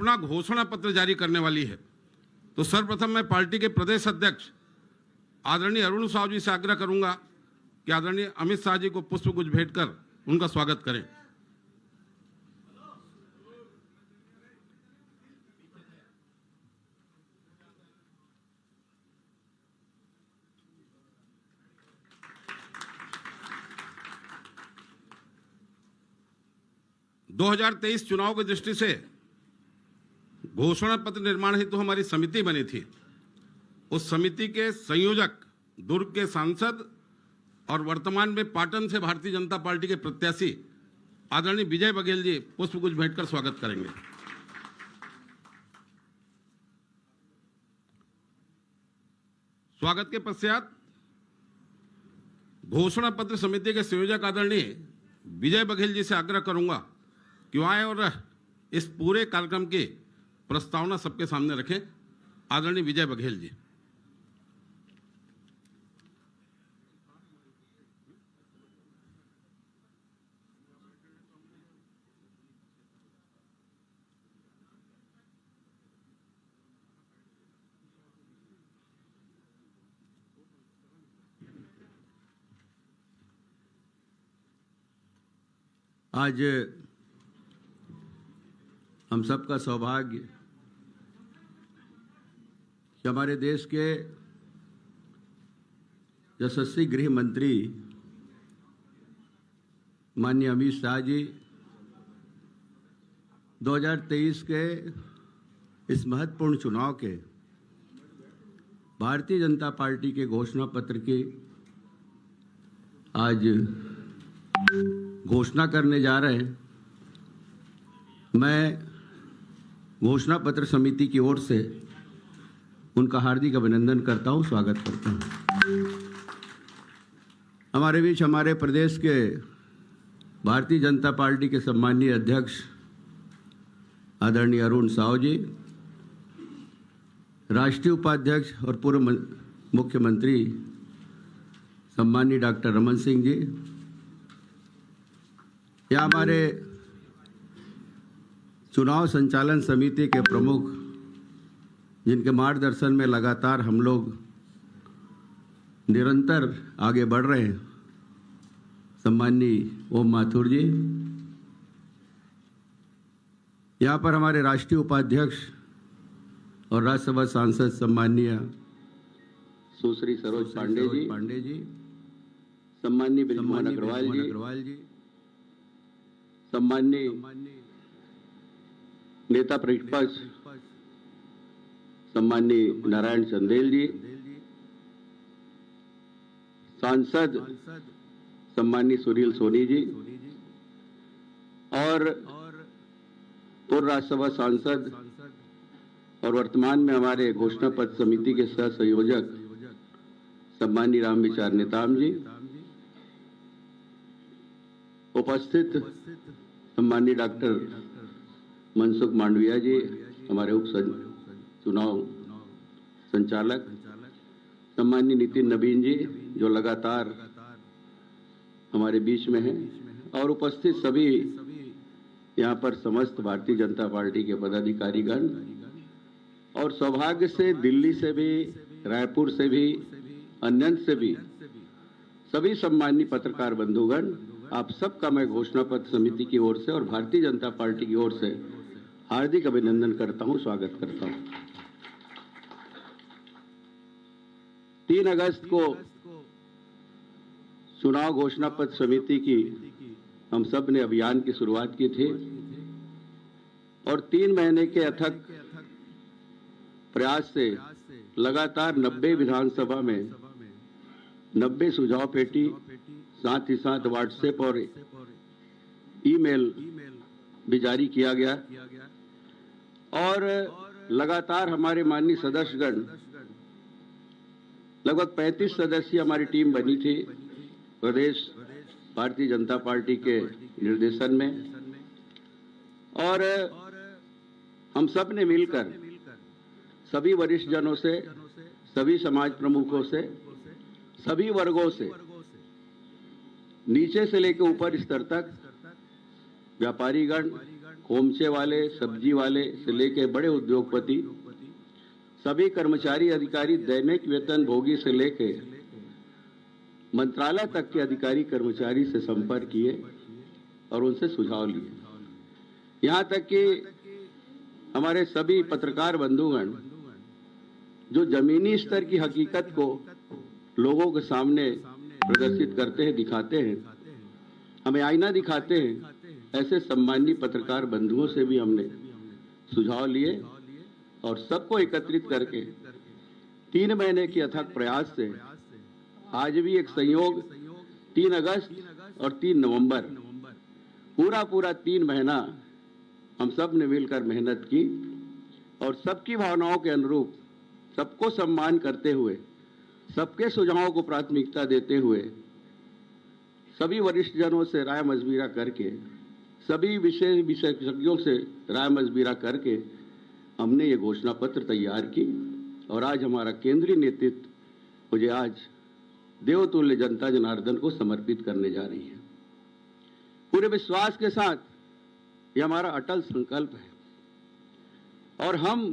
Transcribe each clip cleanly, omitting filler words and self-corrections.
अपना घोषणा पत्र जारी करने वाली है। तो सर्वप्रथम मैं पार्टी के प्रदेश अध्यक्ष आदरणीय अरुण साव जी से आग्रह करूंगा कि आदरणीय अमित शाह जी को पुष्पगुच्छ भेंट कर उनका स्वागत करें। दो 2023 चुनाव की दृष्टि से घोषणा पत्र निर्माण हेतु हमारी समिति बनी थी। उस समिति के संयोजक दुर्ग के सांसद और वर्तमान में पाटन से भारतीय जनता पार्टी के प्रत्याशी आदरणीय विजय बघेल जी पुष्पगुच्छ भेंट कर स्वागत करेंगे। स्वागत के पश्चात घोषणा पत्र समिति के संयोजक आदरणीय विजय बघेल जी से आग्रह करूंगा कि आए और इस पूरे कार्यक्रम की प्रस्तावना सबके सामने रखें। आदरणीय विजय बघेल जी। आज हम सबका सौभाग्य कि हमारे देश के यशस्वी गृह मंत्री माननीय अमित शाह जी 2023 के इस महत्वपूर्ण चुनाव के भारतीय जनता पार्टी के घोषणा पत्र की आज घोषणा करने जा रहे हैं। मैं घोषणा पत्र समिति की ओर से उनका हार्दिक अभिनंदन करता हूं, स्वागत करता हूं। हमारे बीच हमारे प्रदेश के भारतीय जनता पार्टी के सम्माननीय अध्यक्ष आदरणीय अरुण साव जी, राष्ट्रीय उपाध्यक्ष और पूर्व मुख्यमंत्री सम्माननीय डॉक्टर रमन सिंह जी, या हमारे चुनाव संचालन समिति के प्रमुख जिनके मार्गदर्शन में लगातार हम लोग निरंतर आगे बढ़ रहे हैं, सम्माननीय ओम माथुर जी, यहाँ पर हमारे राष्ट्रीय उपाध्यक्ष और राज्यसभा सांसद सम्माननीय सुश्री सरोज पांडे जी, सम्माननीय ब्रिजमोहन अग्रवाल जी, सम्माननीय नेता प्रतिपक्ष सम्माननीय नारायण चंदेल जी, सांसद सम्माननीय सुनील सोनी जी और पूर्व राज्यसभा सांसद और वर्तमान में हमारे घोषणा पत्र समिति के सह संयोजक सम्माननीय रामविचार नेताम जी, उपस्थित सम्माननीय डॉक्टर मनसुख मांडविया जी, हमारे उप चुनाव संचालक, सम्माननीय नितिन नवीन जी जो लगातार हमारे बीच में हैं, और उपस्थित सभी यहाँ पर समस्त भारतीय जनता पार्टी के पदाधिकारीगण, और सौभाग्य से दिल्ली से भी, रायपुर से भी, अन्य से भी सभी सम्माननीय पत्रकार बंधुगण, आप सबका मैं घोषणा पत्र समिति की ओर से और भारतीय जनता पार्टी की ओर से हार्दिक अभिनंदन करता हूं, स्वागत करता हूं। 3 अगस्त को चुनाव घोषणा पत्र समिति की हम सब ने अभियान की शुरुआत की थी और 3 महीने के अथक प्रयास से लगातार 90 विधानसभा में 90 सुझाव पेटी, साथ ही साथ व्हाट्सएप और ईमेल भी जारी किया गया और लगातार हमारे माननीय सदस्यगण, लगभग 35 सदस्यीय हमारी टीम बनी थी प्रदेश भारतीय जनता पार्टी के निर्देशन में, और हम सब ने मिलकर सभी वरिष्ठ जनों से, सभी समाज प्रमुखों से, सभी वर्गों से, नीचे से लेकर ऊपर स्तर तक, व्यापारीगण, खोमचे वाले, सब्जी वाले से लेकर बड़े उद्योगपति, सभी कर्मचारी अधिकारी दैनिक वेतन भोगी से लेकर मंत्रालय तक के अधिकारी कर्मचारी से संपर्क किए और उनसे सुझाव लिए। यहाँ तक कि हमारे सभी पत्रकार बंधुगण जो जमीनी स्तर की हकीकत को लोगों के सामने प्रदर्शित करते हैं, दिखाते हैं, हमें आईना दिखाते हैं, ऐसे सम्मानीय पत्रकार बंधुओं से भी हमने सुझाव लिए और सबको एकत्रित करके 3 महीने के अथक प्रयास से आज भी एक संयोग 3 अगस्त और 3 नवंबर पूरा 3 महीना हम सब ने मिलकर मेहनत की और सबकी भावनाओं के अनुरूप, सबको सम्मान करते हुए, सबके सुझावों को प्राथमिकता देते हुए, सभी वरिष्ठ जनों से राय मशविरा करके, सभी विशेषज्ञों से राय मशविरा करके हमने ये घोषणा पत्र तैयार की और आज हमारा केंद्रीय नेतृत्व मुझे आज देवतुल्य जनता जनार्दन को समर्पित करने जा रही है। पूरे विश्वास के साथ ये हमारा अटल संकल्प है और हम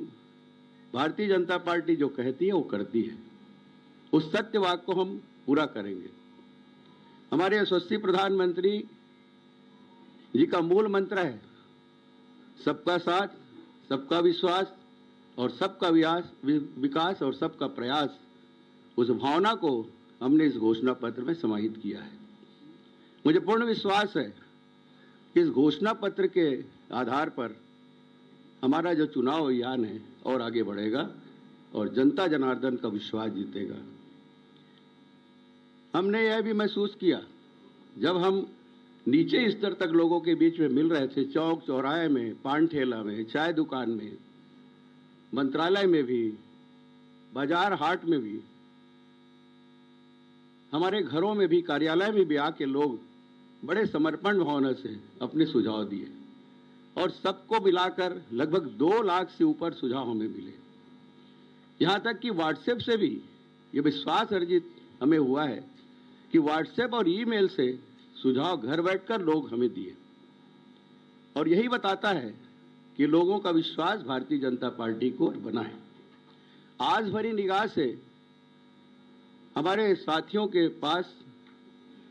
भारतीय जनता पार्टी जो कहती है वो करती है, उस सत्य वाक को हम पूरा करेंगे। हमारे यशस्वी प्रधानमंत्री जी का मूल मंत्र है सबका साथ, सबका विश्वास और सबका विकास और सबका प्रयास। उस भावना को हमने इस घोषणा पत्र में समाहित किया है। मुझे पूर्ण विश्वास है कि इस घोषणा पत्र के आधार पर हमारा जो चुनाव अभियान है और आगे बढ़ेगा और जनता जनार्दन का विश्वास जीतेगा। हमने यह भी महसूस किया जब हम नीचे स्तर तक लोगों के बीच में मिल रहे थे, चौक चौराहे में, पान ठेला में, चाय दुकान में, मंत्रालय में भी, बाजार हाट में भी, हमारे घरों में भी, कार्यालय में भी आके लोग बड़े समर्पण भावना से अपने सुझाव दिए और सबको मिलाकर लगभग 2 लाख से ऊपर सुझाव हमें मिले। यहाँ तक कि व्हाट्सएप से भी ये विश्वास अर्जित हमें हुआ है कि व्हाट्सएप और ईमेल से सुझाव घर बैठकर लोग हमें दिए और यही बताता है कि लोगों का विश्वास भारतीय जनता पार्टी को बना है। आज भरी निगाह से हमारे साथियों के पास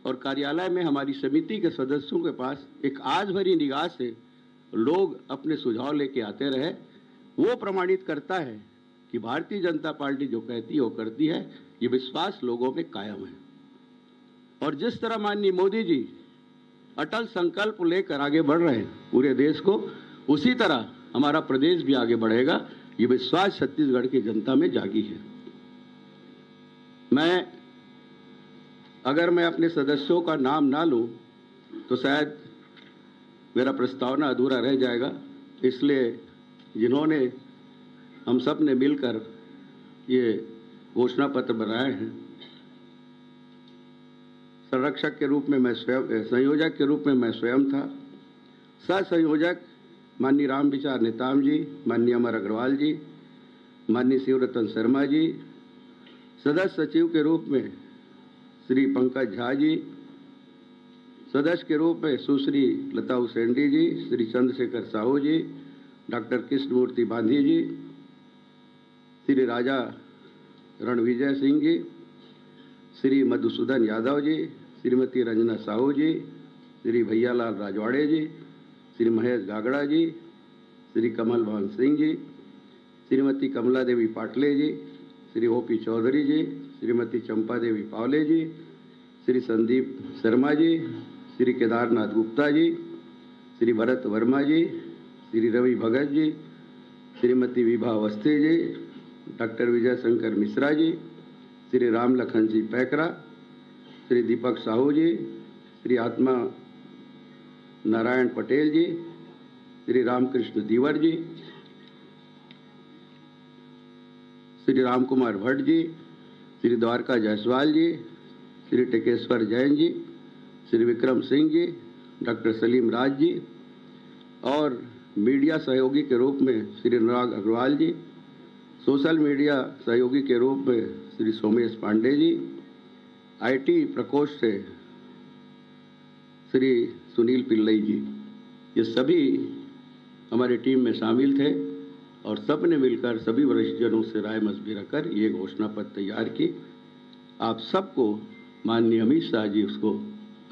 और कार्यालय में हमारी समिति के सदस्यों के पास एक आज भरी निगाह से लोग अपने सुझाव लेके आते रहे, वो प्रमाणित करता है कि भारतीय जनता पार्टी जो कहती है वो करती है। ये विश्वास लोगों में कायम है और जिस तरह माननीय मोदी जी अटल संकल्प लेकर आगे बढ़ रहे हैं पूरे देश को, उसी तरह हमारा प्रदेश भी आगे बढ़ेगा। ये विश्वास छत्तीसगढ़ की जनता में जागी है। अगर मैं अपने सदस्यों का नाम ना लूं तो शायद मेरा प्रस्तावना अधूरा रह जाएगा, इसलिए जिन्होंने हम सब ने मिलकर ये घोषणा पत्र बनाए हैं, संरक्षक के रूप में मैं स्वयं, संयोजक के रूप में मैं स्वयं था, सह संयोजक माननीय राम विचार नेताम जी, माननीय अमर अग्रवाल जी, माननीय शिवरतन शर्मा जी, सदस्य सचिव के रूप में श्री पंकज झा जी, सदस्य के रूप में सुश्री लता उसेंडी जी, श्री चंद्रशेखर साहू जी, डॉक्टर कृष्णमूर्ति बांधी जी, श्री राजा रणविजय सिंह जी, श्री मधुसूदन यादव जी, श्रीमती रंजना साहू जी, श्री भैयालाल राजवाड़े जी, श्री महेश गागड़ा जी, श्री कमल भान सिंह जी, श्रीमती कमला देवी पाटले जी, श्री ओपी चौधरी जी, श्रीमती चंपा देवी पावले जी, श्री संदीप शर्मा जी, श्री केदारनाथ गुप्ता जी, श्री भरत वर्मा जी, श्री रवि भगत जी, श्रीमती विभा अवस्थी जी, डॉक्टर विजय शंकर मिश्रा जी, श्री राम लखन जी पैकरा, श्री दीपक साहू जी, श्री आत्मा नारायण पटेल जी, श्री रामकृष्ण दीवर जी, श्री राम कुमार भट्ट जी, श्री द्वारका जायसवाल जी, श्री टेकेश्वर जैन जी, श्री विक्रम सिंह जी, डॉक्टर सलीम राज जी और मीडिया सहयोगी के रूप में श्री अनुराग अग्रवाल जी, सोशल मीडिया सहयोगी के रूप में श्री सोमेश पांडे जी, आईटी प्रकोष्ठ से श्री सुनील पिल्लई जी, ये सभी हमारी टीम में शामिल थे और सबने मिलकर सभी वरिष्ठ जनों से राय मशविरा कर ये घोषणा पत्र तैयार की। आप सबको माननीय अमित शाह जी उसको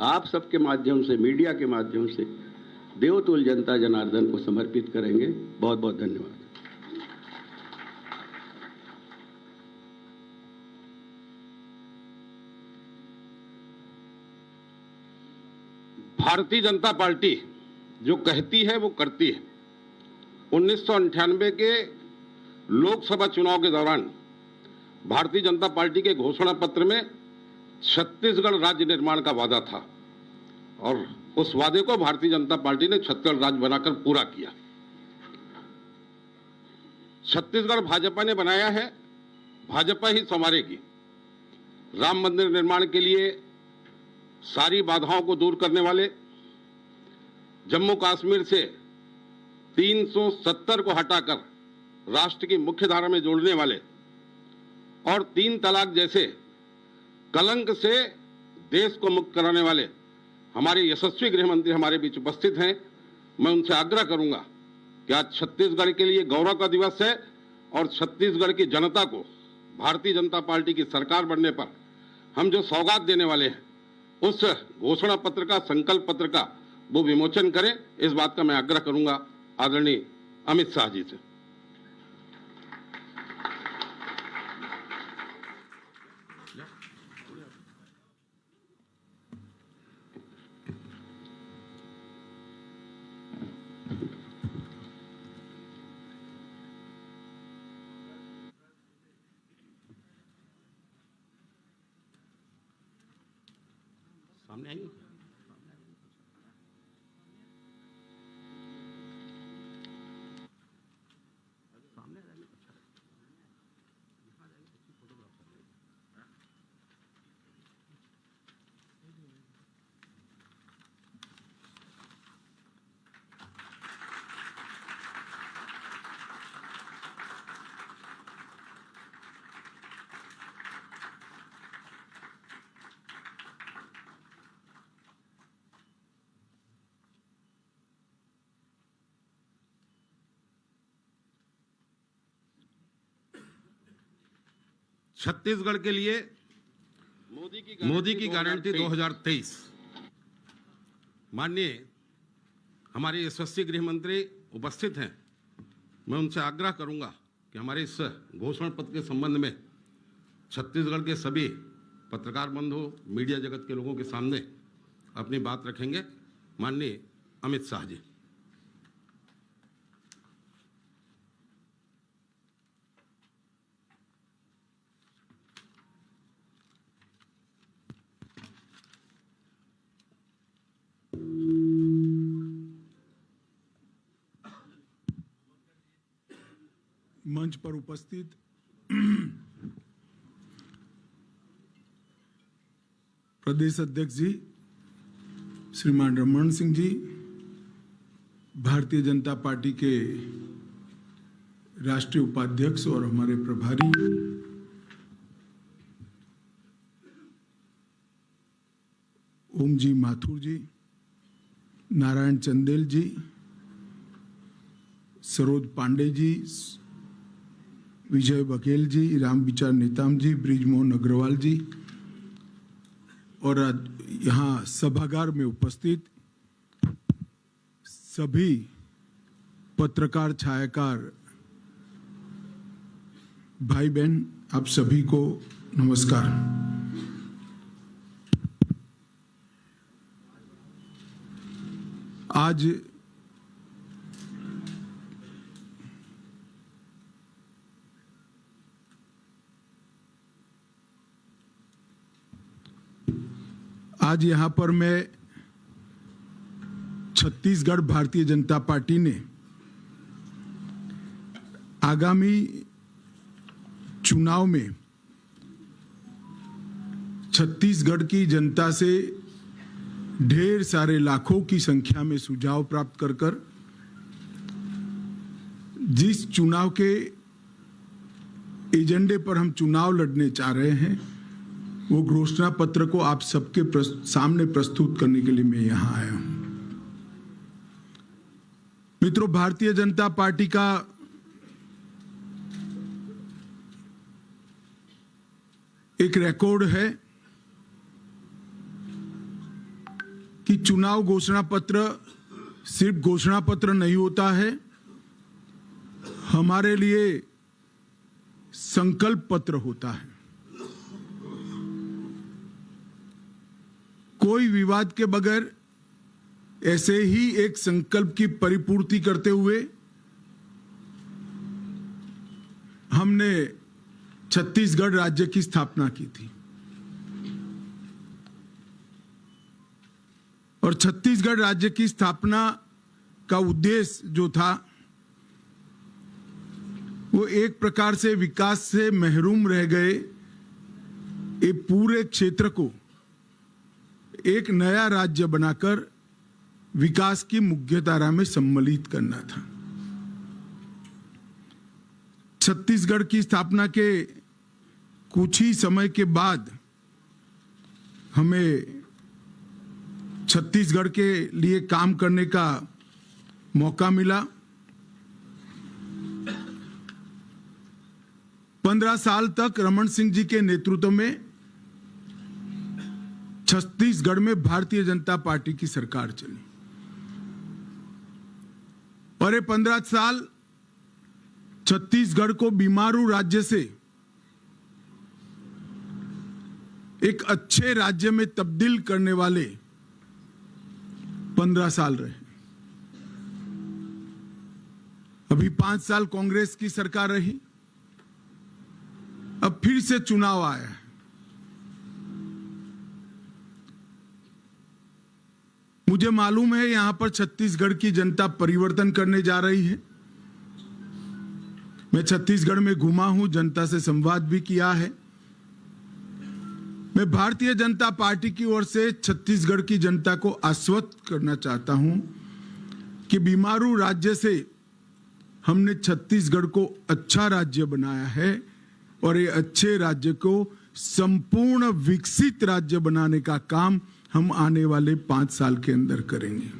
आप सबके माध्यम से, मीडिया के माध्यम से देवतुल्य जनता जनार्दन को समर्पित करेंगे। बहुत बहुत धन्यवाद। भारतीय जनता पार्टी जो कहती है वो करती है। 1998 के लोकसभा चुनाव के दौरान भारतीय जनता पार्टी के घोषणा पत्र में छत्तीसगढ़ राज्य निर्माण का वादा था और उस वादे को भारतीय जनता पार्टी ने छत्तीसगढ़ राज्य बनाकर पूरा किया। छत्तीसगढ़ भाजपा ने बनाया है, भाजपा ही संवारेगी। राम मंदिर निर्माण के लिए सारी बाधाओं को दूर करने वाले, जम्मू कश्मीर से 370 को हटाकर राष्ट्र की मुख्य धारा में जोड़ने वाले और 3 तलाक जैसे कलंक से देश को मुक्त कराने वाले हमारे यशस्वी गृह मंत्री हमारे बीच उपस्थित हैं। मैं उनसे आग्रह करूंगा कि आज छत्तीसगढ़ के लिए गौरव का दिवस है और छत्तीसगढ़ की जनता को भारतीय जनता पार्टी की सरकार बनने पर हम जो सौगात देने वाले हैं उस घोषणा पत्र का, संकल्प पत्र का वो विमोचन करें। इस बात का मैं आग्रह करूंगा आदरणीय अमित शाह जी से। सामने आएंगे। छत्तीसगढ़ के लिए मोदी की गारंटी 2023। माननीय हमारे यशस्वी गृह मंत्री उपस्थित हैं। मैं उनसे आग्रह करूंगा कि हमारे इस घोषणा पत्र के संबंध में छत्तीसगढ़ के सभी पत्रकार बंधु, मीडिया जगत के लोगों के सामने अपनी बात रखेंगे। माननीय अमित शाह जी। मंच पर उपस्थित प्रदेश अध्यक्ष जी श्रीमान रमन सिंह जी, भारतीय जनता पार्टी के राष्ट्रीय उपाध्यक्ष और हमारे प्रभारी ओम जी माथुर जी, नारायण चंदेल जी, सरोज पांडे जी, विजय बघेल जी, राम विचार नेताम जी, ब्रिजमोहन अग्रवाल जी और यहाँ सभागार में उपस्थित सभी पत्रकार, छायाकार भाई बहन, आप सभी को नमस्कार। आज यहाँ पर मैं छत्तीसगढ़ भारतीय जनता पार्टी ने आगामी चुनाव में छत्तीसगढ़ की जनता से ढेर सारे लाखों की संख्या में सुझाव प्राप्त कर जिस चुनाव के एजेंडे पर हम चुनाव लड़ने चाह रहे हैं वो घोषणा पत्र को आप सबके सामने प्रस्तुत करने के लिए मैं यहां आया हूं। मित्रों, भारतीय जनता पार्टी का एक रिकॉर्ड है कि चुनाव घोषणा पत्र सिर्फ घोषणा पत्र नहीं होता है, हमारे लिए संकल्प पत्र होता है। कोई विवाद के बगैर ऐसे ही एक संकल्प की परिपूर्ति करते हुए हमने छत्तीसगढ़ राज्य की स्थापना की थी और छत्तीसगढ़ राज्य की स्थापना का उद्देश्य जो था वो एक प्रकार से विकास से महरूम रह गए ये पूरे क्षेत्र को एक नया राज्य बनाकर विकास की मुख्यधारा में सम्मिलित करना था। छत्तीसगढ़ की स्थापना के कुछ ही समय के बाद हमें छत्तीसगढ़ के लिए काम करने का मौका मिला। 15 साल तक रमन सिंह जी के नेतृत्व में छत्तीसगढ़ में भारतीय जनता पार्टी की सरकार चली और ये 15 साल छत्तीसगढ़ को बीमारू राज्य से एक अच्छे राज्य में तब्दील करने वाले 15 साल रहे। अभी 5 साल कांग्रेस की सरकार रही, अब फिर से चुनाव आया है। मुझे मालूम है यहां पर छत्तीसगढ़ की जनता परिवर्तन करने जा रही है। मैं छत्तीसगढ़ में घूमा हूं, जनता से संवाद भी किया है। मैं भारतीय जनता पार्टी की ओर से छत्तीसगढ़ की जनता को आश्वस्त करना चाहता हूं कि बीमारू राज्य से हमने छत्तीसगढ़ को अच्छा राज्य बनाया है और ये अच्छे राज्य को संपूर्ण विकसित राज्य बनाने का काम हम आने वाले 5 साल के अंदर करेंगे।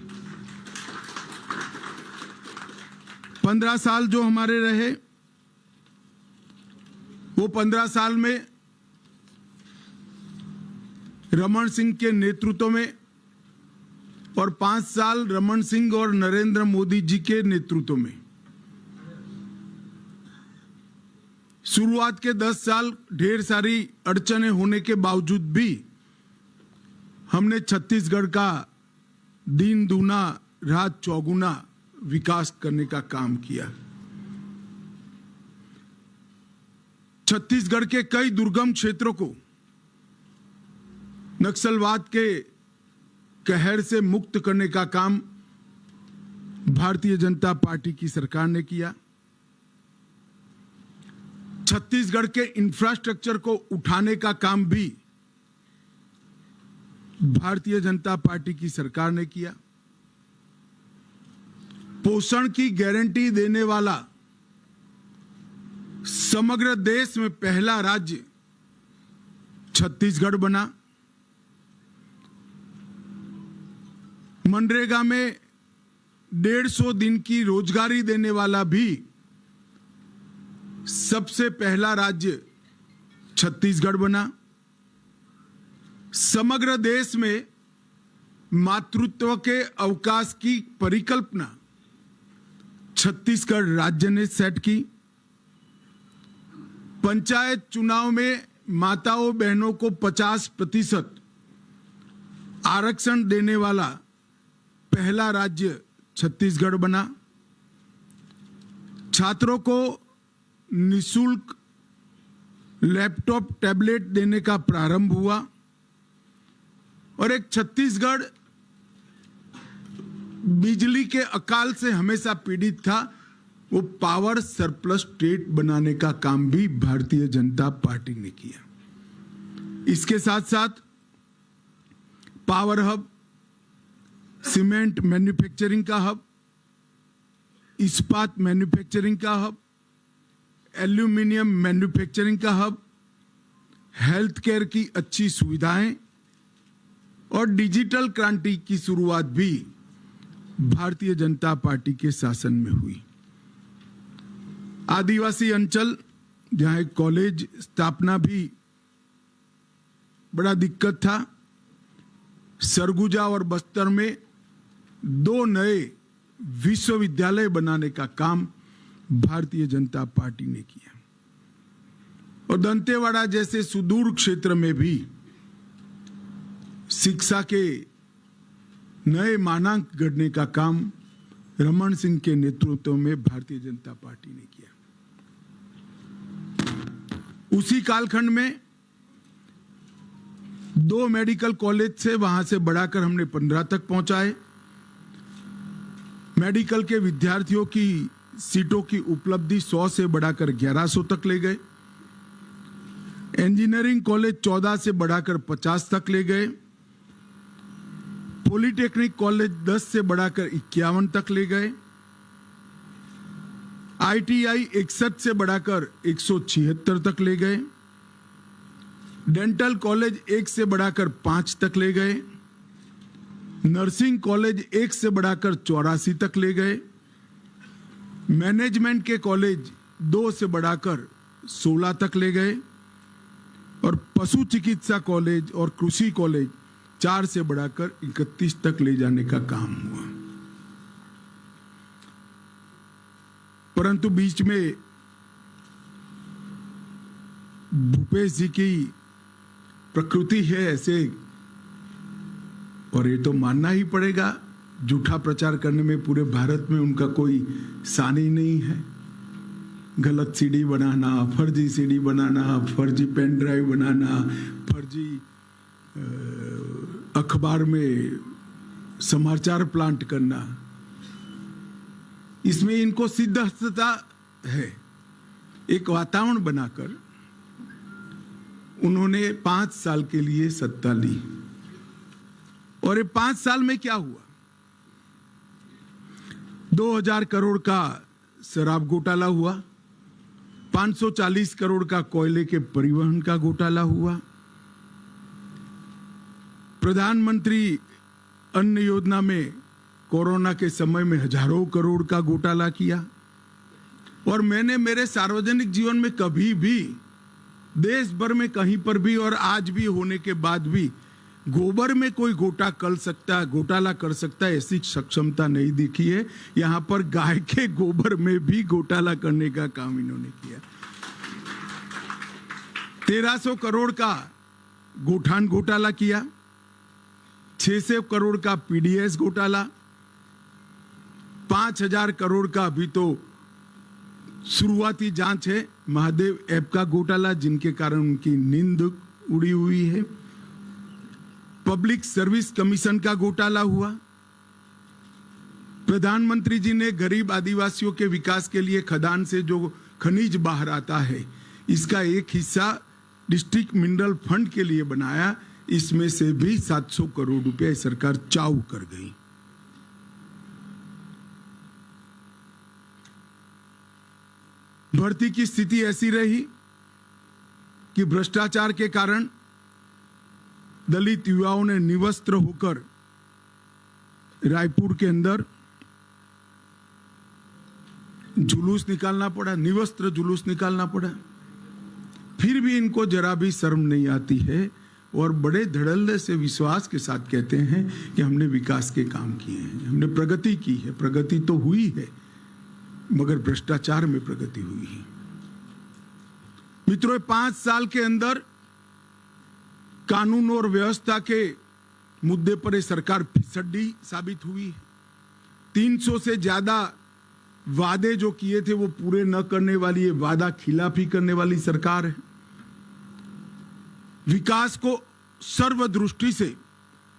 15 साल जो हमारे रहे वो 15 साल में रमन सिंह के नेतृत्व में और 5 साल रमन सिंह और नरेंद्र मोदी जी के नेतृत्व में। शुरुआत के 10 साल ढेर सारी अड़चनें होने के बावजूद भी हमने छत्तीसगढ़ का दिन दूना रात चौगुना विकास करने का काम किया। छत्तीसगढ़ के कई दुर्गम क्षेत्रों को नक्सलवाद के कहर से मुक्त करने का काम भारतीय जनता पार्टी की सरकार ने किया। छत्तीसगढ़ के इंफ्रास्ट्रक्चर को उठाने का काम भी भारतीय जनता पार्टी की सरकार ने किया। पोषण की गारंटी देने वाला समग्र देश में पहला राज्य छत्तीसगढ़ बना। मनरेगा में 150 दिन की रोजगारी देने वाला भी सबसे पहला राज्य छत्तीसगढ़ बना। समग्र देश में मातृत्व के अवकाश की परिकल्पना छत्तीसगढ़ राज्य ने सेट की। पंचायत चुनाव में माताओं बहनों को 50% आरक्षण देने वाला पहला राज्य छत्तीसगढ़ बना। छात्रों को निःशुल्क लैपटॉप टैबलेट देने का प्रारंभ हुआ और एक छत्तीसगढ़ बिजली के अकाल से हमेशा पीड़ित था, वो पावर सरप्लस स्टेट बनाने का काम भी भारतीय जनता पार्टी ने किया। इसके साथ साथ पावर हब, सीमेंट मैन्युफैक्चरिंग का हब, इस्पात मैन्युफैक्चरिंग का हब, एल्यूमिनियम मैन्युफैक्चरिंग का हब, हेल्थ केयर की अच्छी सुविधाएं और डिजिटल क्रांति की शुरुआत भी भारतीय जनता पार्टी के शासन में हुई। आदिवासी अंचल जहां एक कॉलेज स्थापना भी बड़ा दिक्कत था, सरगुजा और बस्तर में 2 नए विश्वविद्यालय बनाने का काम भारतीय जनता पार्टी ने किया और दंतेवाड़ा जैसे सुदूर क्षेत्र में भी शिक्षा के नए मानांक गढ़ने का काम रमन सिंह के नेतृत्व में भारतीय जनता पार्टी ने किया। उसी कालखंड में 2 मेडिकल कॉलेज से वहां से बढ़ाकर हमने 15 तक पहुंचाए। मेडिकल के विद्यार्थियों की सीटों की उपलब्धि 100 से बढ़ाकर 1100 तक ले गए। इंजीनियरिंग कॉलेज 14 से बढ़ाकर 50 तक ले गए। पॉलिटेक्निक कॉलेज 10 से बढ़ाकर 51 तक ले गए। आईटीआई 61 से बढ़ाकर 176 तक ले गए। डेंटल कॉलेज 1 से बढ़ाकर 5 तक ले गए। नर्सिंग कॉलेज 1 से बढ़ाकर 84 तक ले गए। मैनेजमेंट के कॉलेज 2 से बढ़ाकर 16 तक ले गए और पशु चिकित्सा कॉलेज और कृषि कॉलेज 4 से बढ़ाकर 31 तक ले जाने का काम हुआ। परंतु बीच में भूपेश जी की प्रकृति है ऐसे, और ये तो मानना ही पड़ेगा, झूठा प्रचार करने में पूरे भारत में उनका कोई सानी नहीं है। गलत सीडी बनाना, फर्जी सीडी बनाना, फर्जी पेन ड्राइव बनाना, फर्जी अखबार में समाचार प्लांट करना, इसमें इनको सिद्धता है। एक वातावरण बनाकर उन्होंने 5 साल के लिए सत्ता ली और ये 5 साल में क्या हुआ? 2000 करोड़ का शराब घोटाला हुआ, 540 करोड़ का कोयले के परिवहन का घोटाला हुआ, प्रधानमंत्री अन्न योजना में कोरोना के समय में हजारों करोड़ का घोटाला किया। और मैंने मेरे सार्वजनिक जीवन में कभी भी देश भर में कहीं पर भी और आज भी होने के बाद भी गोबर में कोई घोटाला कर सकता है ऐसी सक्षमता नहीं दिखी है। यहां पर गाय के गोबर में भी घोटाला करने का काम इन्होंने किया। 1300 करोड़ का गोठान घोटाला किया, 600 करोड़ का पीडीएस घोटाला, 5000 करोड़ का अभी तो शुरुआती जांच है महादेव ऐप का घोटाला, जिनके कारण उनकी नींद उड़ी हुई है। पब्लिक सर्विस कमीशन का घोटाला हुआ। प्रधानमंत्री जी ने गरीब आदिवासियों के विकास के लिए खदान से जो खनिज बाहर आता है, इसका एक हिस्सा डिस्ट्रिक्ट मिनरल फंड के लिए बनाया। इसमें से भी 700 करोड़ रुपए सरकार चाऊ कर गई। भर्ती की स्थिति ऐसी रही कि भ्रष्टाचार के कारण दलित युवाओं ने निवस्त्र होकर रायपुर के अंदर जुलूस निकालना पड़ा, निवस्त्र जुलूस निकालना पड़ा। फिर भी इनको जरा भी शर्म नहीं आती है और बड़े धड़ल्ले से विश्वास के साथ कहते हैं कि हमने विकास के काम किए हैं, हमने प्रगति की है। प्रगति तो हुई है मगर भ्रष्टाचार में प्रगति हुई है। मित्रों, 5 साल के अंदर कानून और व्यवस्था के मुद्दे पर ये सरकार फिसड्डी साबित हुई है। 300 से ज्यादा वादे जो किए थे वो पूरे न करने वाली, ये वादा खिलाफी करने वाली सरकार है। विकास को सर्वदृष्टि से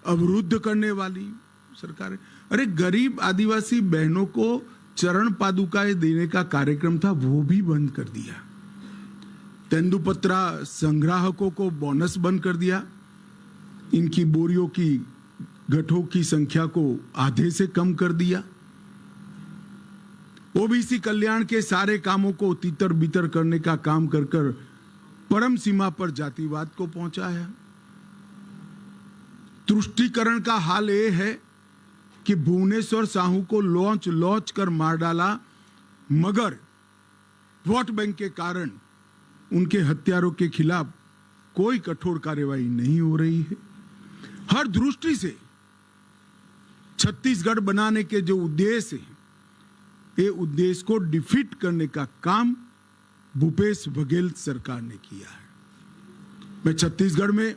अवरुद्ध करने वाली सरकार है। अरे गरीब आदिवासी बहनों को चरण पादुकाएं देने का कार्यक्रम था, वो भी बंद कर दिया। तेंदुपत्रा संग्राहकों को बोनस बंद कर दिया। इनकी बोरियों की गठों की संख्या को आधे से कम कर दिया। ओबीसी कल्याण के सारे कामों को तितर बितर करने का काम कर कर परम सीमा पर जातिवाद को पहुंचाया। तुष्टीकरण का हाल यह है कि भुवनेश्वर साहू को लॉन्च कर मार डाला, मगर वोट बैंक के कारण उनके हत्यारों के खिलाफ कोई कठोर कार्यवाही नहीं हो रही है। हर दृष्टि से छत्तीसगढ़ बनाने के जो उद्देश्य है, ये उद्देश्य को डिफीट करने का काम भूपेश बघेल सरकार ने किया है। मैं छत्तीसगढ़ में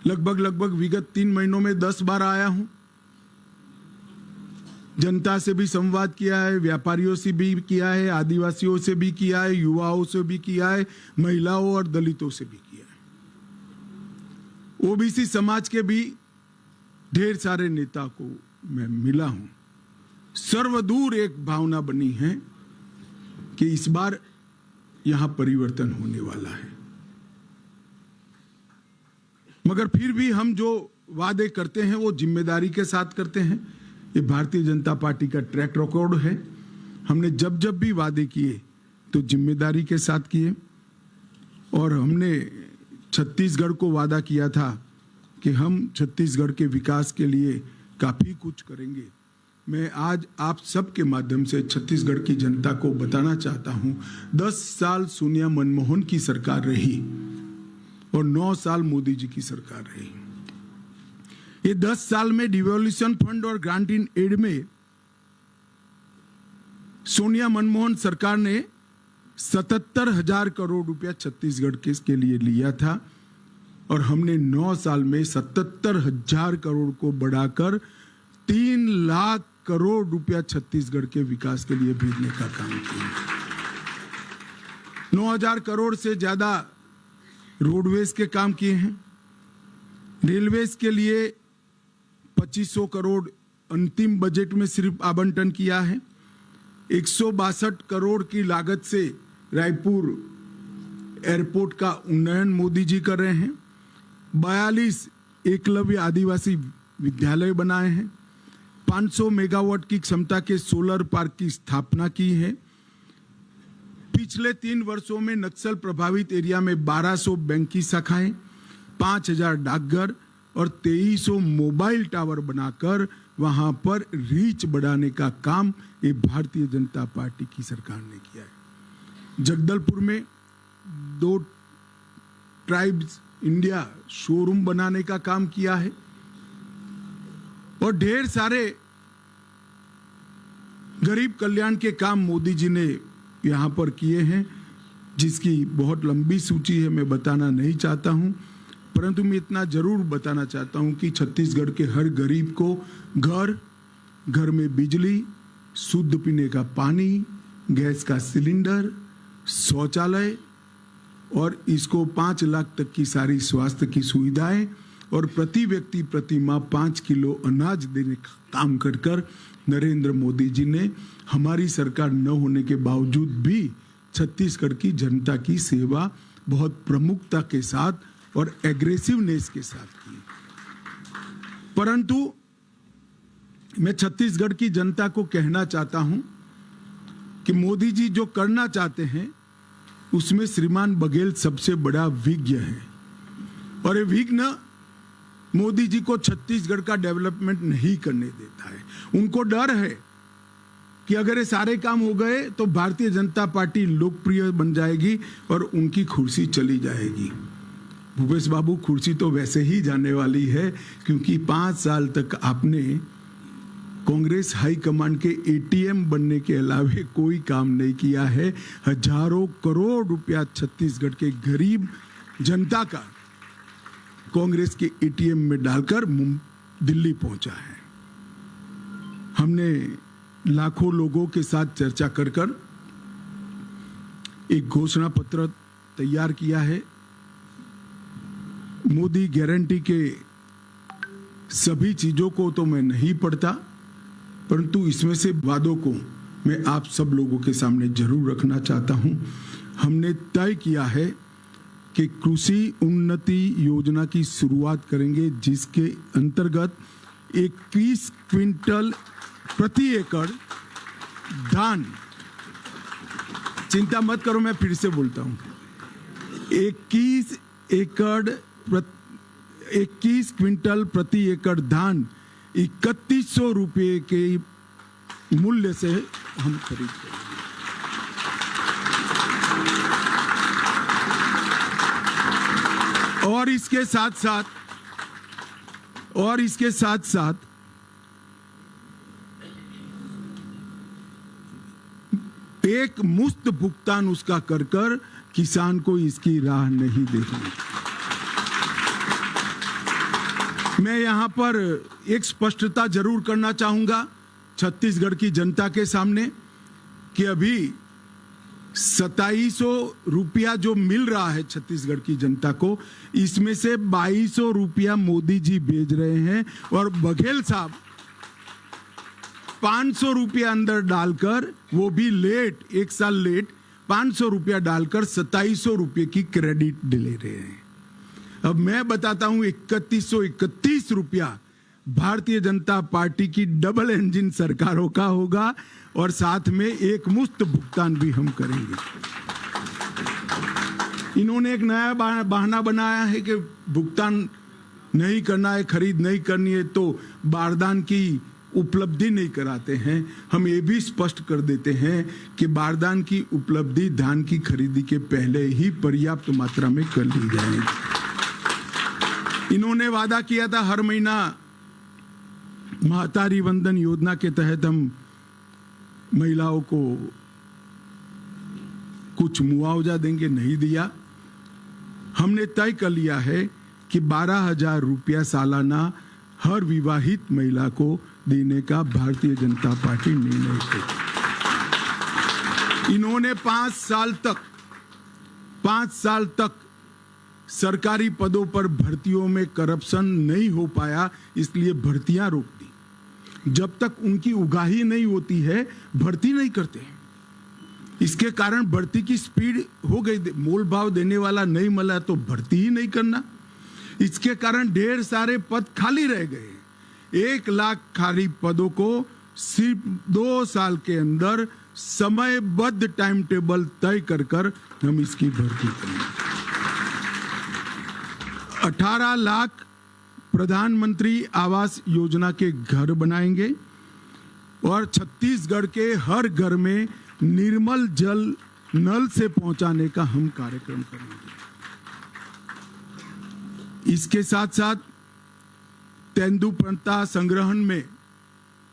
लगभग विगत 3 महीनों में 10 बार आया हूं। जनता से भी संवाद किया है, व्यापारियों से भी किया है, आदिवासियों से भी किया है, युवाओं से भी किया है, महिलाओं और दलितों से भी किया है। ओबीसी समाज के भी ढेर सारे नेता को मैं मिला हूं। सर्वदूर एक भावना बनी है कि इस बार यहां परिवर्तन होने वाला है, मगर फिर भी हम जो वादे करते हैं वो जिम्मेदारी के साथ करते हैं। ये भारतीय जनता पार्टी का ट्रैक रिकॉर्ड है। हमने जब भी वादे किए तो जिम्मेदारी के साथ किए, और हमने छत्तीसगढ़ को वादा किया था कि हम छत्तीसगढ़ के विकास के लिए काफी कुछ करेंगे। मैं आज आप सबके माध्यम से छत्तीसगढ़ की जनता को बताना चाहता हूं, 10 साल सोनिया मनमोहन की सरकार रही और 9 साल मोदी जी की सरकार रही। ये 10 साल में डिवोल्यूशन फंड और ग्रांट इन एड में सोनिया मनमोहन सरकार ने 77,000 करोड़ रुपया छत्तीसगढ़ के लिए लिया था, और हमने 9 साल में 77,000 करोड़ को बढ़ाकर 3 लाख करोड़ रुपया छत्तीसगढ़ के विकास के लिए भेजने का काम किया। 9,000 करोड़ से ज्यादा रोडवेज के काम किए हैं। रेलवेज के लिए 2500 करोड़ अंतिम बजट में सिर्फ आवंटन किया है। 162 करोड़ की लागत से रायपुर एयरपोर्ट का उन्नयन मोदी जी कर रहे हैं। 42 एकलव्य आदिवासी विद्यालय बनाए हैं। 500 मेगावाट की क्षमता के सोलर पार्क की स्थापना की है। पिछले 3 वर्षों में नक्सल प्रभावित एरिया में 1200 बैंक की शाखाएं, 5000 डाकघर और 2300 मोबाइल टावर बनाकर वहां पर रीच बढ़ाने का काम ये भारतीय जनता पार्टी की सरकार ने किया है। जगदलपुर में 2 ट्राइब्स इंडिया शोरूम बनाने का काम किया है, और ढेर सारे गरीब कल्याण के काम मोदी जी ने यहां पर किए हैं, जिसकी बहुत लंबी सूची है, मैं बताना नहीं चाहता हूं। परंतु मैं इतना जरूर बताना चाहता हूं कि छत्तीसगढ़ के हर गरीब को घर में बिजली, शुद्ध पीने का पानी, गैस का सिलेंडर, शौचालय, और इसको 5 लाख तक की सारी स्वास्थ्य की सुविधाएं, और प्रति व्यक्ति प्रति माह 5 किलो अनाज देने का काम कर नरेंद्र मोदी जी ने हमारी सरकार न होने के बावजूद भी छत्तीसगढ़ की जनता की सेवा बहुत प्रमुखता के साथ और एग्रेसिवनेस के साथ की। परंतु मैं छत्तीसगढ़ की जनता को कहना चाहता हूं कि मोदी जी जो करना चाहते हैं उसमें श्रीमान बघेल सबसे बड़ा विज्ञ है, और ये विघ्न मोदी जी को छत्तीसगढ़ का डेवलपमेंट नहीं करने देता है। उनको डर है कि अगर ये सारे काम हो गए तो भारतीय जनता पार्टी लोकप्रिय बन जाएगी और उनकी कुर्सी चली जाएगी। भूपेश बाबू, कुर्सी तो वैसे ही जाने वाली है, क्योंकि 5 साल तक आपने कांग्रेस हाईकमांड के एटीएम बनने के अलावे कोई काम नहीं किया है। हजारों करोड़ रुपया छत्तीसगढ़ के गरीब जनता का कांग्रेस के एटीएम में डालकर दिल्ली पहुंचा है। हमने लाखों लोगों के साथ चर्चा कर एक घोषणा पत्र तैयार किया है। मोदी गारंटी के सभी चीजों को तो मैं नहीं पढ़ता, परंतु इसमें से वादों को मैं आप सब लोगों के सामने जरूर रखना चाहता हूं। हमने तय किया है कि कृषि उन्नति योजना की शुरुआत करेंगे, जिसके अंतर्गत 21 क्विंटल प्रति एकड़ धान, चिंता मत करो, मैं फिर से बोलता हूं, 21 क्विंटल प्रति एकड़ धान 3100 रुपये के मूल्य से हम खरीद करेंगे। और इसके साथ साथ एक मुफ्त भुगतान उसका कर किसान को इसकी राह नहीं देखनी। मैं यहां पर एक स्पष्टता जरूर करना चाहूंगा छत्तीसगढ़ की जनता के सामने कि अभी 2700 रुपया जो मिल रहा है छत्तीसगढ़ की जनता को, इसमें से 2200 रुपया मोदी जी भेज रहे हैं और बघेल साहब 500 रुपया अंदर डालकर, वो भी लेट, एक साल लेट, 500 रुपया डालकर 2700 रुपये की क्रेडिट ले रहे हैं। अब मैं बताता हूं 3131 रुपया भारतीय जनता पार्टी की डबल इंजन सरकारों का होगा और साथ में एक मुफ्त भुगतान भी हम करेंगे। इन्होंने एक नया बहाना बनाया है कि भुगतान नहीं करना है, खरीद नहीं करनी है तो बारदान की उपलब्धि नहीं कराते हैं। हम ये भी स्पष्ट कर देते हैं कि बारदान की उपलब्धि धान की खरीदी के पहले ही पर्याप्त मात्रा में कर ली जाएगी। इन्होंने वादा किया था हर महीना महतारी वंदन योजना के तहत हम महिलाओं को कुछ मुआवजा देंगे, नहीं दिया। हमने तय कर लिया है कि 12,000 रुपया सालाना हर विवाहित महिला को देने का भारतीय जनता पार्टी निर्णय लेगी। इन्होंने 5 साल तक सरकारी पदों पर भर्तियों में करप्शन नहीं हो पाया, इसलिए भर्तियां रोक दी। जब तक उनकी उगाही नहीं होती है भर्ती नहीं करते हैं। इसके कारण भर्ती की स्पीड हो गई, मोल भाव देने वाला नहीं मिला तो भर्ती ही नहीं करना। इसके कारण ढेर सारे पद खाली रह गए। 1 लाख खाली पदों को सिर्फ 2 साल के अंदर समयबद्ध टाइम टेबल तय कर हम इसकी भर्ती करेंगे। 18 लाख प्रधानमंत्री आवास योजना के घर बनाएंगे और छत्तीसगढ़ के हर घर में निर्मल जल नल से पहुंचाने का हम कार्यक्रम करेंगे। इसके साथ साथ तेंदुपत्ता संग्रहण में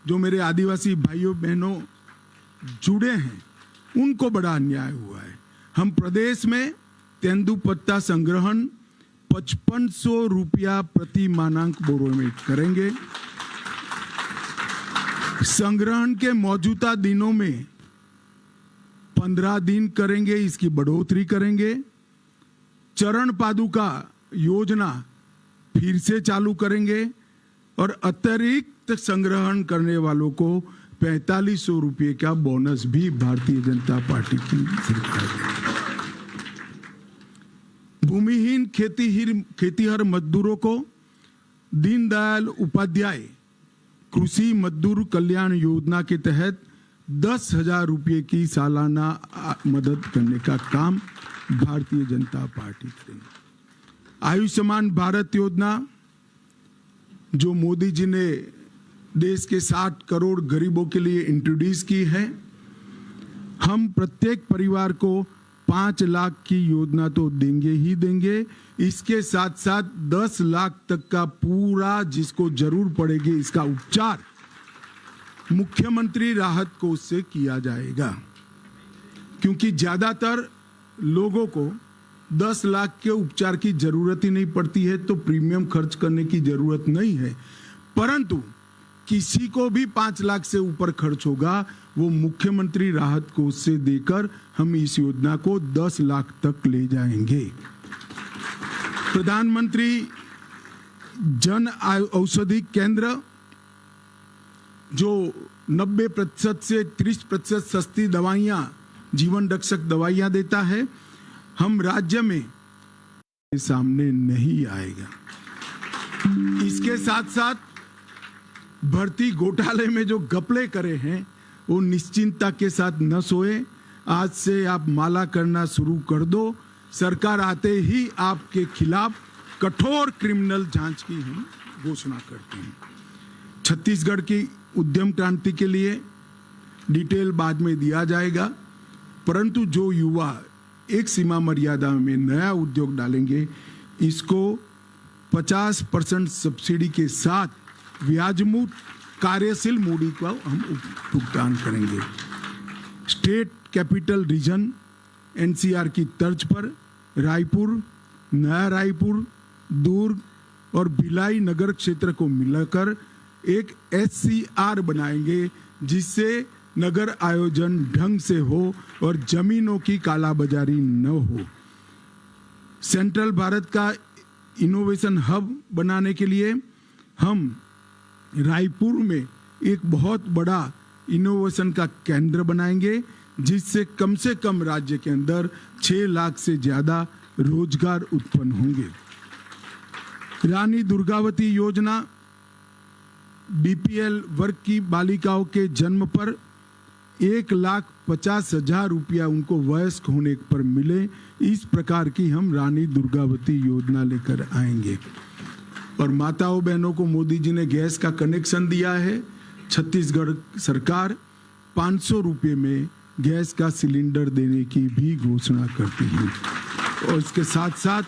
जो मेरे आदिवासी भाइयों बहनों जुड़े हैं उनको बड़ा अन्याय हुआ है। हम प्रदेश में तेंदुपत्ता संग्रहण 5500 रुपया प्रति मानक बोरो में करेंगे। संग्रहण के मौजूदा दिनों में 15 दिन करेंगे, इसकी बढ़ोतरी करेंगे। चरण पादुका योजना फिर से चालू करेंगे और अतिरिक्त संग्रहण करने वालों को 4500 रुपये का बोनस भी भारतीय जनता पार्टी की सरकार देगी। भूमिहीन खेतीहर मजदूरों को दीनदयाल उपाध्याय कृषि मजदूर कल्याण योजना के तहत 10,000 रुपये की सालाना मदद करने का काम भारतीय जनता पार्टी करेगी। आयुष्मान भारत योजना जो मोदी जी ने देश के 60 करोड़ गरीबों के लिए इंट्रोड्यूस की है, हम प्रत्येक परिवार को 5 लाख की योजना तो देंगे ही देंगे। इसके साथ साथ 10 लाख तक का पूरा जिसको जरूर पड़ेगी इसका उपचार मुख्यमंत्री राहत कोष से किया जाएगा, क्योंकि ज्यादातर लोगों को 10 लाख के उपचार की जरूरत ही नहीं पड़ती है तो प्रीमियम खर्च करने की जरूरत नहीं है। परंतु किसी को भी 5 लाख से ऊपर खर्च होगा वो मुख्यमंत्री राहत कोष से देकर हम इस योजना को 10 लाख तक ले जाएंगे। प्रधानमंत्री जन औषधि केंद्र जो 90% से 30% सस्ती दवाइयां, जीवन रक्षक दवाइयां देता है, हम राज्य में सामने नहीं आएगा। इसके साथ साथ भर्ती घोटाले में जो घपले करे हैं वो निश्चिंतता के साथ न सोए। आज से आप माला करना शुरू कर दो। सरकार आते ही आपके खिलाफ कठोर क्रिमिनल जांच की हम घोषणा करते हैं। छत्तीसगढ़ की उद्यम क्रांति के लिए डिटेल बाद में दिया जाएगा, परंतु जो युवा एक सीमा मर्यादा में नया उद्योग डालेंगे, इसको 50% सब्सिडी के साथ ब्याजमुक्त कार्यशील मूडी का हम भुगतान करेंगे। स्टेट कैपिटल रीजन एनसीआर की तर्ज पर रायपुर, नया रायपुर, दुर्ग और भिलाई नगर क्षेत्र को मिलाकर एक एससीआर बनाएंगे, जिससे नगर आयोजन ढंग से हो और जमीनों की कालाबाजारी न हो। सेंट्रल भारत का इनोवेशन हब बनाने के लिए हम रायपुर में एक बहुत बड़ा इनोवेशन का केंद्र बनाएंगे, जिससे कम से कम राज्य के अंदर 6 लाख से ज्यादा रोजगार उत्पन्न होंगे। रानी दुर्गावती योजना बीपीएल वर्ग की बालिकाओं के जन्म पर 1,50,000 रुपया उनको वयस्क होने पर मिले, इस प्रकार की हम रानी दुर्गावती योजना लेकर आएंगे। और माताओं बहनों को मोदी जी ने गैस का कनेक्शन दिया है। छत्तीसगढ़ सरकार 500 रुपये में गैस का सिलेंडर देने की भी घोषणा करती है। और इसके साथ साथ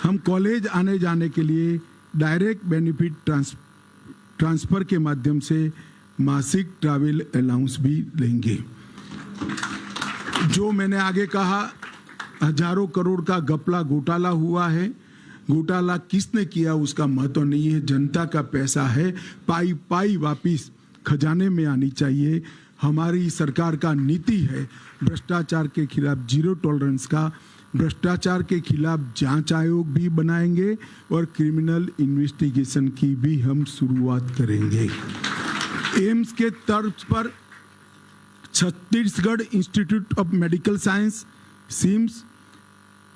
हम कॉलेज आने जाने के लिए डायरेक्ट बेनिफिट ट्रांसफर के माध्यम से मासिक ट्रैवल अलाउंस भी लेंगे। जो मैंने आगे कहा, हजारों करोड़ का घपला घोटाला हुआ है। घोटाला किसने किया उसका महत्व नहीं है, जनता का पैसा है, पाई पाई वापिस खजाने में आनी चाहिए। हमारी सरकार का नीति है भ्रष्टाचार के खिलाफ जीरो टॉलरेंस का। भ्रष्टाचार के खिलाफ जांच आयोग भी बनाएंगे और क्रिमिनल इन्वेस्टिगेशन की भी हम शुरुआत करेंगे। एम्स के तर्ज पर Chhattisgarh institute of medical science CIMS,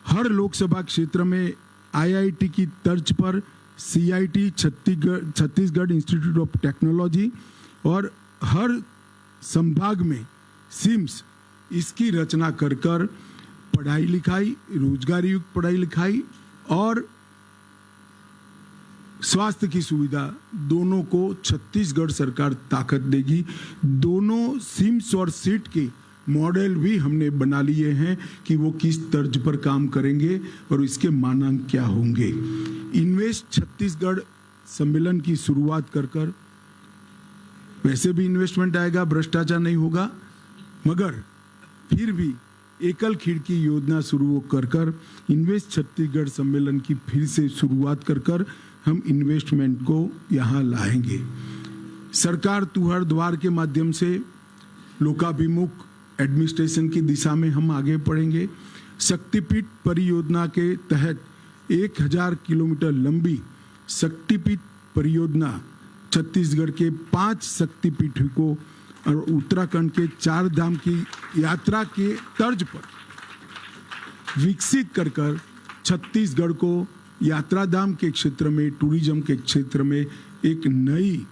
हर लोकसभा क्षेत्र में आईआईटी की तर्ज पर CIT Chhattisgarh institute of technology और हर संभाग में सिम्स, इसकी रचना कर कर पढ़ाई लिखाई, रोजगार युक्त पढ़ाई लिखाई और स्वास्थ्य की सुविधा दोनों को छत्तीसगढ़ सरकार ताकत देगी। दोनों सिम्स और सीट के मॉडल भी हमने बना लिए हैं कि वो किस तर्ज पर काम करेंगे और इसके मानांक क्या होंगे। इन्वेस्ट छत्तीसगढ़ सम्मेलन की शुरुआत कर कर वैसे भी इन्वेस्टमेंट आएगा, भ्रष्टाचार नहीं होगा, मगर फिर भी एकल खिड़की योजना शुरू कर कर इन्वेस्ट छत्तीसगढ़ सम्मेलन की फिर से शुरुआत कर कर हम इन्वेस्टमेंट को यहाँ लाएंगे। सरकार तुहर द्वार के माध्यम से लोकाभिमुख एडमिनिस्ट्रेशन की दिशा में हम आगे बढ़ेंगे। शक्तिपीठ परियोजना के तहत 1000 किलोमीटर लंबी शक्तिपीठ परियोजना छत्तीसगढ़ के 5 शक्तिपीठ को और उत्तराखंड के 4 धाम की यात्रा के तर्ज पर विकसित कर कर छत्तीसगढ़ को यात्रा धाम के क्षेत्र में, टूरिज्म के क्षेत्र में एक नई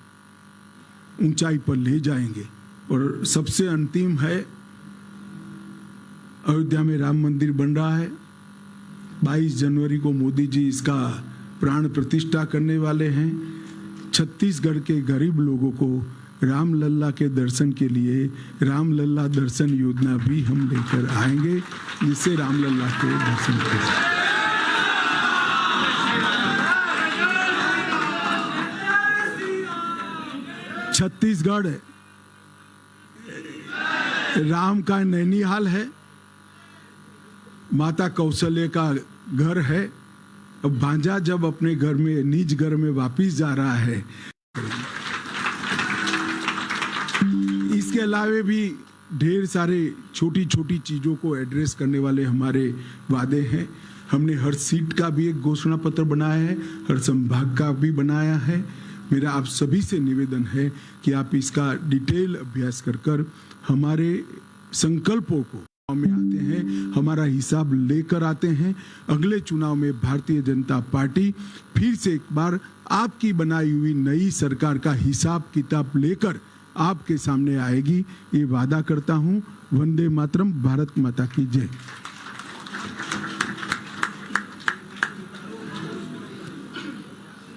ऊंचाई पर ले जाएंगे। और सबसे अंतिम है, अयोध्या में राम मंदिर बन रहा है। 22 जनवरी को मोदी जी इसका प्राण प्रतिष्ठा करने वाले हैं। छत्तीसगढ़ के गरीब लोगों को रामलल्ला के दर्शन के लिए रामलल्ला दर्शन योजना भी हम लेकर आएंगे, जिससे रामलल्ला के दर्शन करें। छत्तीसगढ़ राम का नैनीहाल है, माता कौशल्य का घर है। अब भांजा जब अपने घर में, निज घर में वापिस जा रहा है। इसके अलावे भी ढेर सारे छोटी छोटी चीजों को एड्रेस करने वाले हमारे वादे हैं। हमने हर सीट का भी एक घोषणा पत्र बनाया है, हर संभाग का भी बनाया है। मेरा आप सभी से निवेदन है कि आप इसका डिटेल अभ्यास कर कर हमारे संकल्पों को में आते हैं, हमारा हिसाब लेकर आते हैं। अगले चुनाव में भारतीय जनता पार्टी फिर से एक बार आपकी बनाई हुई नई सरकार का हिसाब किताब लेकर आपके सामने आएगी, ये वादा करता हूं। वंदे मातरम, भारत माता की जय।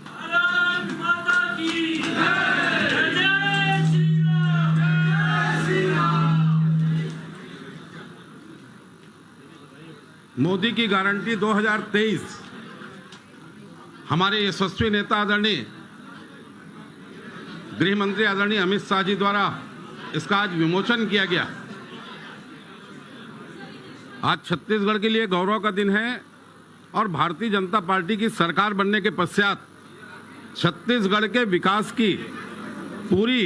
भारत माता की मोदी की गारंटी 2023 हमारे यशस्वी नेता आदरणीय गृह मंत्री आदरणीय अमित शाह जी द्वारा इसका आज विमोचन किया गया। आज छत्तीसगढ़ के लिए गौरव का दिन है और भारतीय जनता पार्टी की सरकार बनने के पश्चात छत्तीसगढ़ के विकास की पूरी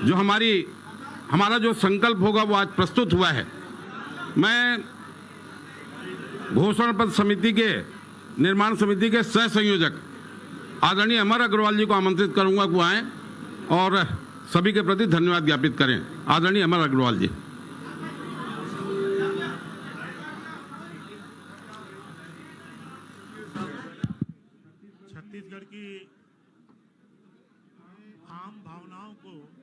जो हमारा जो संकल्प होगा वो आज प्रस्तुत हुआ है। मैं घोषणा पत्र समिति के निर्माण समिति के सह संयोजक आदरणीय अमर अग्रवाल जी को आमंत्रित करूंगा कि वो आए और सभी के प्रति धन्यवाद ज्ञापित करें। आदरणीय अमर अग्रवाल जी। छत्तीसगढ़ की आम भावनाओं को